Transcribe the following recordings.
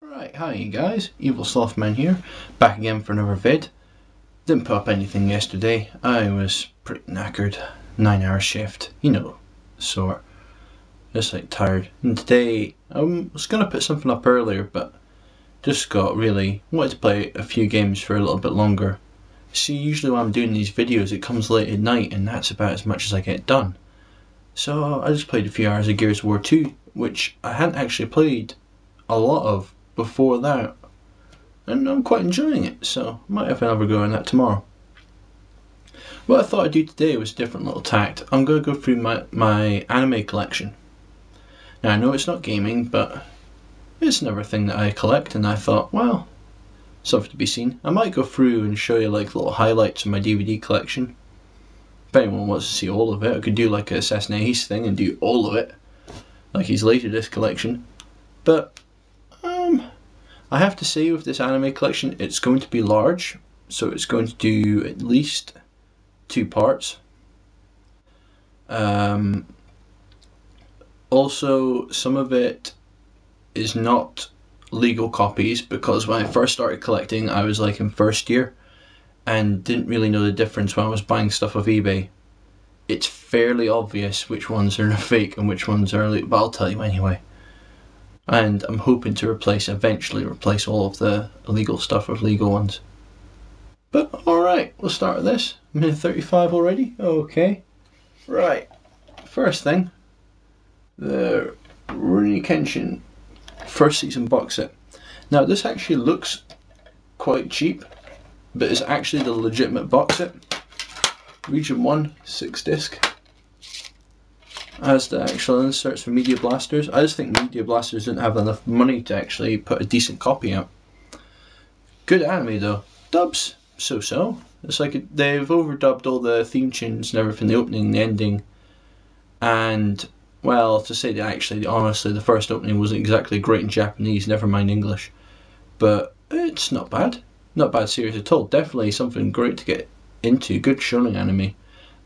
Right, hi you guys, Evil Slothman here, back again for another vid. Didn't put up anything yesterday, I was pretty knackered, 9 hour shift, you know, sort, just like tired. And today, I was going to put something up earlier, but just wanted to play a few games for a little bit longer. See, usually when I'm doing these videos it comes late at night and that's about as much as I get done. So I just played a few hours of Gears of War 2, which I hadn't actually played a lot of before that, and I'm quite enjoying it, so I might have another go on that tomorrow. What I thought I'd do today was a different little tact. I'm going to go through my anime collection. Now I know it's not gaming, but it's another thing that I collect, and I thought, well, something to be seen. I might go through and show you like little highlights of my DVD collection. If anyone wants to see all of it, I could do like a Assassin's thing and do all of it, like his Laserdisc collection. But I have to say with this anime collection, it's going to be large, so it's going to do at least 2 parts. Also, some of it is not legal copies, because when I first started collecting I was like in first year and didn't really know the difference when I was buying stuff off eBay. It's fairly obvious which ones are fake and which ones are legal, but I'll tell you anyway. And I'm hoping to eventually replace all of the illegal stuff with legal ones. But alright, we'll start with this. Minute 35 already? Okay. Right. First thing, the Rurouni Kenshin first season box set. Now this actually looks quite cheap, but it's actually the legitimate box set. Region 1, 6 disc. As the actual inserts for Media Blasters. I just think Media Blasters didn't have enough money to actually put a decent copy out. Good anime though. Dubs, so-so. It's like they've overdubbed all the theme tunes and everything, the opening, the ending. And, well, to say that actually, honestly, the first opening wasn't exactly great in Japanese, never mind English. But it's not bad. Not bad series at all. Definitely something great to get into. Good shonen anime.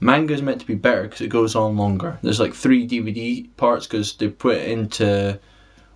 Manga is meant to be better because it goes on longer. There's like 3 DVD parts because they put it into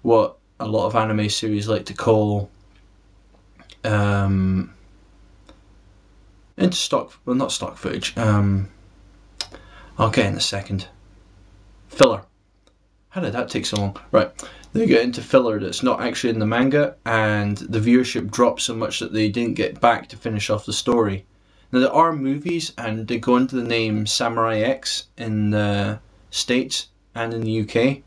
what a lot of anime series like to call into stock, well, not stock footage. I'll get in a second. Filler. How did that take so long? Right, they get into filler that's not actually in the manga, and the viewership drops so much that they didn't get back to finish off the story. Now there are movies, and they go into the name Samurai X in the States and in the UK,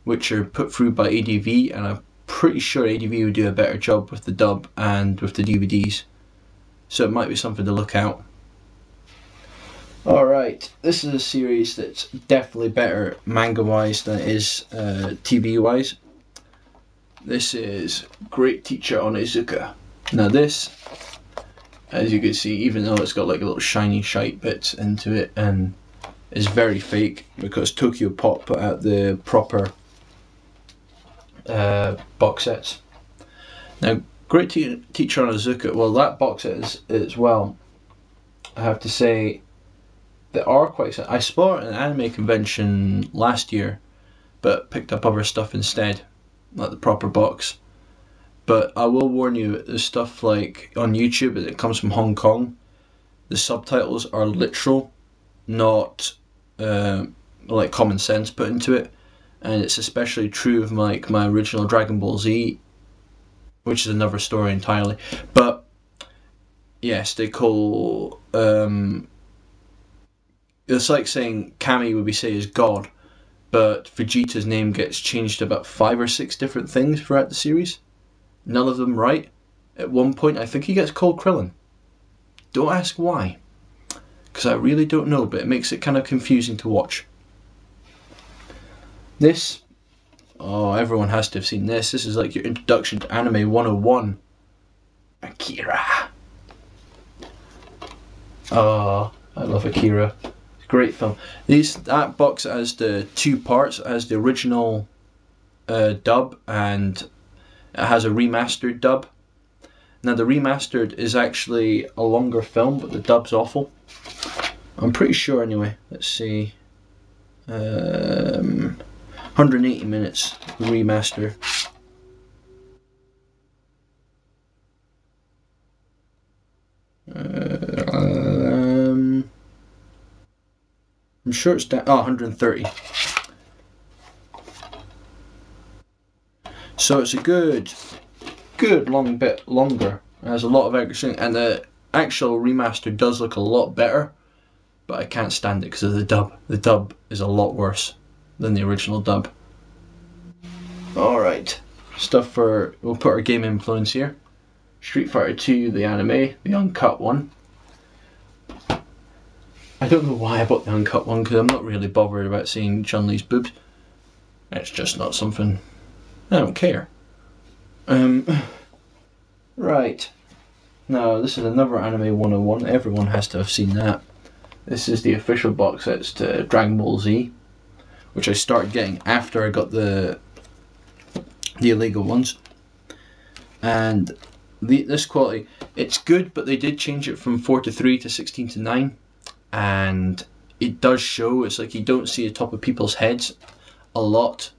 which are put through by ADV, and I'm pretty sure ADV would do a better job with the dub and with the DVDs. So it might be something to look out. Alright, this is a series that's definitely better manga-wise than it is TV-wise. This is Great Teacher Onizuka. Now this, as you can see, even though it's got like a little shiny shite bits into it and is very fake, because Tokyo Pop put out the proper box sets. Now Great Teacher Onizuka, well, that box set is as well, I have to say, they are quite. I saw it at an anime convention last year, but picked up other stuff instead, like the proper box. But I will warn you, there's stuff like on YouTube that comes from Hong Kong. The subtitles are literal, not like common sense put into it, and it's especially true of like my original Dragon Ball Z, which is another story entirely. But yes, they call it's like saying Kami would be say is God, but Vegeta's name gets changed to about 5 or 6 different things throughout the series. None of them right. At one point I think he gets called Krillin. Don't ask why, because I really don't know, but it makes it kind of confusing to watch. This, oh, everyone has to have seen this. This is like your introduction to Anime 101. Akira. Oh, I love Akira. Great film. That box has the 2 parts. It has the original dub, and it has a remastered dub. Now the remastered is actually a longer film, but the dub's awful. I'm pretty sure anyway. Let's see. 180 minutes remaster. I'm sure it's down. Oh, 130. So it's a good long bit longer. It has a lot of action, and the actual remaster does look a lot better. But I can't stand it because of the dub. The dub is a lot worse than the original dub. Alright, stuff for, we'll put our game influence here. Street Fighter 2, the anime, the uncut one. I don't know why I bought the uncut one because I'm not really bothered about seeing Chun-Li's boobs. It's just not something, I don't care. Right, now this is another anime 101, everyone has to have seen that. This is the official box sets to Dragon Ball Z, which I started getting after I got the illegal ones. And this quality, it's good, but they did change it from 4:3 to 16:9, and it does show. It's like you don't see the top of people's heads a lot.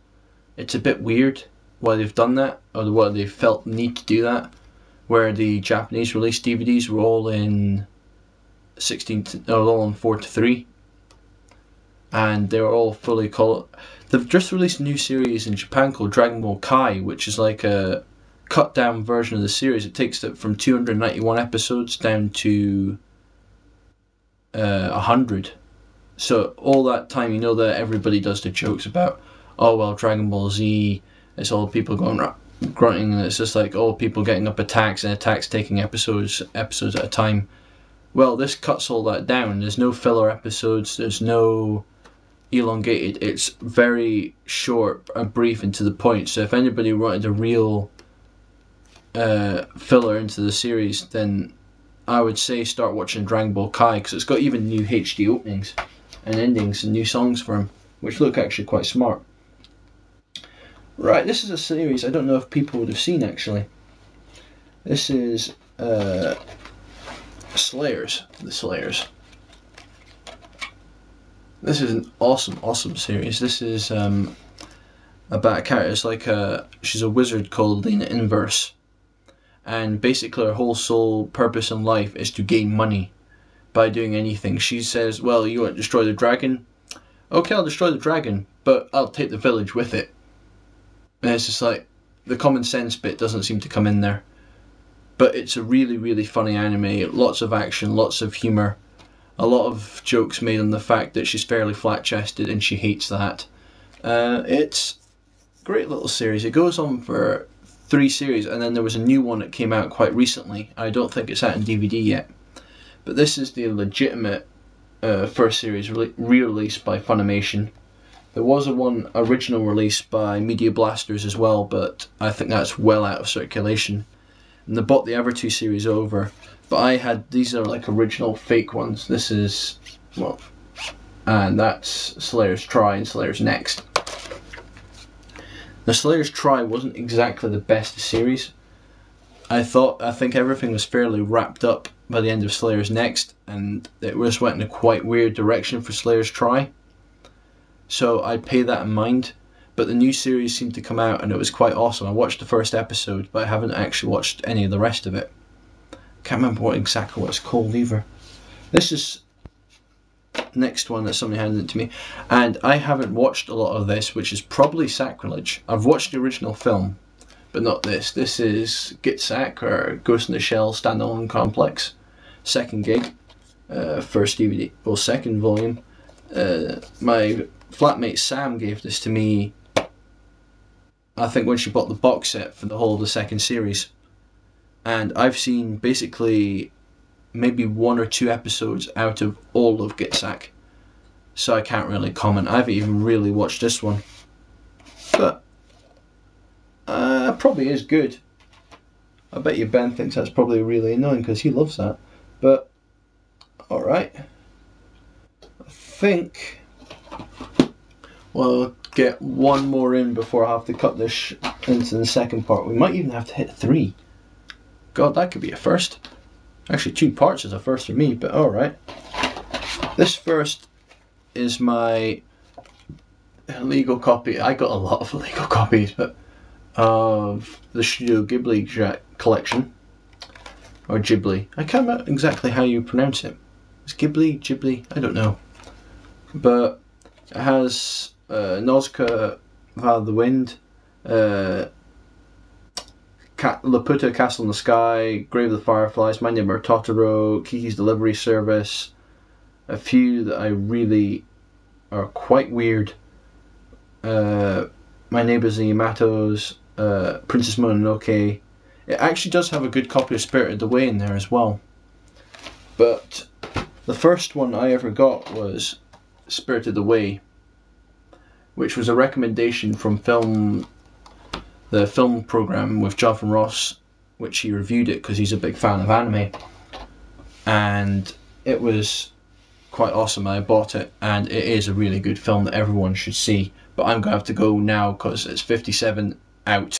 It's a bit weird why they've done that, or why they felt the need to do that. Where the Japanese release DVDs were all in 4:3, and they were all fully colored. They've just released a new series in Japan called Dragon Ball Kai, which is like a cut down version of the series. It takes it from 291 episodes down to 100. So all that time, you know that everybody does the jokes about, oh well, Dragon Ball Z, it's all people going grunting, and it's just like all people getting up attacks, and attacks taking episodes at a time. Well, this cuts all that down. There's no filler episodes, there's no elongated, it's very short and brief and to the point. So if anybody wanted a real filler into the series, then I would say start watching Dragon Ball Kai, because it's got even new HD openings and endings and new songs for him, which look actually quite smart. Right, this is a series I don't know if people would have seen actually. This is Slayers, the Slayers. This is an awesome series. This is about a character. It's like she's a wizard called Lena Inverse, and basically her whole sole purpose in life is to gain money by doing anything. She says, well, you want to destroy the dragon? Okay, I'll destroy the dragon, but I'll take the village with it. And it's just like, the common sense bit doesn't seem to come in there. But it's a really funny anime, lots of action, lots of humour, a lot of jokes made on the fact that she's fairly flat-chested and she hates that. It's a great little series. It goes on for 3 series, and then there was a new one that came out quite recently. I don't think it's out in DVD yet. But this is the legitimate first series re-released by Funimation. There was a one original release by Media Blasters as well, but I think that's well out of circulation. And they bought the other 2 series over, but I had, these are like original fake ones. This is, well, and that's Slayer's Try and Slayer's Next. The Slayer's Try wasn't exactly the best series. I think everything was fairly wrapped up by the end of Slayer's Next, and it just went in a quite weird direction for Slayer's Try. So I'd pay that in mind. But the new series seemed to come out and it was quite awesome. I watched the first episode, but I haven't actually watched any of the rest of it. Can't remember exactly what it's called either. This is the next one that somebody handed it to me, and I haven't watched a lot of this, which is probably sacrilege. I've watched the original film, but not this. This is Gitsack, or Ghost in the Shell Standalone Complex. Second gig, first DVD, well, second volume. My flatmate Sam gave this to me, I think, when she bought the box set for the whole of the second series. And I've seen basically maybe 1 or 2 episodes out of all of Gitsack, so I can't really comment. I haven't even really watched this one, but probably is good. I bet you Ben thinks that's probably really annoying because he loves that, but alright. I think we'll get one more in before I have to cut this into the second part. We might even have to hit 3. God, that could be a first. Actually, 2 parts is a first for me, but alright. This first is my illegal copy. I got a lot of illegal copies, but of the Studio Ghibli collection. Or Ghibli. I can't remember exactly how you pronounce it. It's Ghibli? Ghibli? I don't know. but it has Nausicaa, Valley of the Wind, Laputa, Castle in the Sky, Grave of the Fireflies, My Neighbor Totoro, Kiki's Delivery Service, a few that I really are quite weird. My Neighbours the Yamatos, Princess Mononoke. It actually does have a good copy of Spirited Away in there as well. But the first one I ever got was Spirited Away, which was a recommendation from the film program with Jonathan Ross, which he reviewed it because he's a big fan of anime, and it was quite awesome. I bought it, and it is a really good film that everyone should see. But I'm going to have to go now because it's 57 out.